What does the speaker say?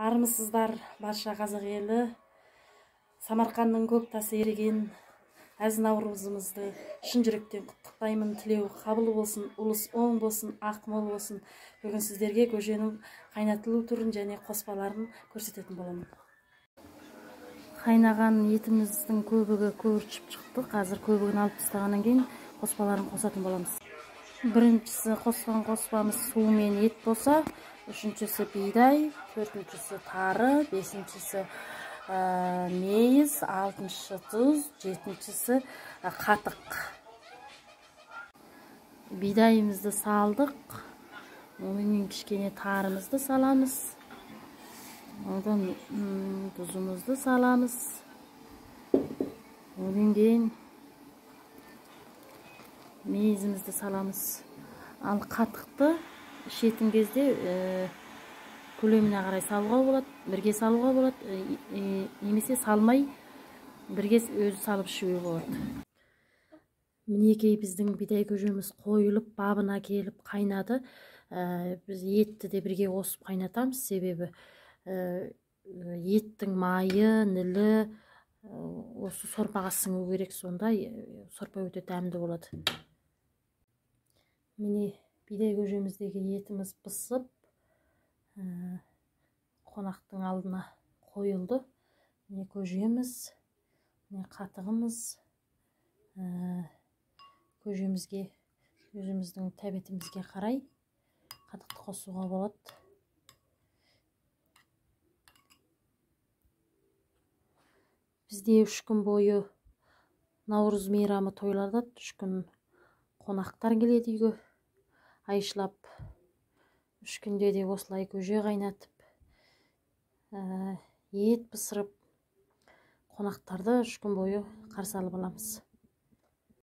Армысыздар барша қазақ елі. Самарқанның көк тасы еріген әз наурызымызды шын жүректен құттықтаймын. Тілеуі қабыл болсын, ұлыс оң болсын, ақ мол болсын. Бүгін сіздерге көженің қайнатылу түрін және қоспаларын көрсететін боламын. Қайнаған етіміздің көбігі көбірчіп шықты. Қазір көбігін алып тастағаннан кейін қоспаларын қосатын боламыз. Біріншісі қосқан қоспамыз су мен ет болса, үшіншісі бидай, төртіншісі тары, бесіншісі мейіз, алтыншысы тұз, жетіншісі қатық. Бидайымызды салдық. Онымен кішкене тарымызды саламыз. Одан тұзымызды саламыз. Одан кейін мейізімізді саламыз. Ал қатықты ішетін кезде көлеміне қарай салуға болады, бірге салуға болады, немесе салмай бірге өзі салып ішуге болады. Мінекей біздің бидай көжеміз қойылып, бабына келіп қайнады. Біз етті де бірге қосып қайнатамыз, себебі еттің майы, нілі осы сорпаға сіңу керек, сонда сорпа өте дәмді болады. Міне бидай көжеміздегі етіміз пысып, қонақтың алдына қойылды. Міне көжеміз, міне қатығымыз, көжеміздің тәбетімізге қарай қатықты қосуға болады. Бізде 3 күн бойы Наурыз мейрамы тойларда 3 күн қонақтар келеді үйге. Айшылап 3 күнде де осылай көже қайнатып, ет пысырып, қонақтарды 3 күн бойы қарсы алып аламыз.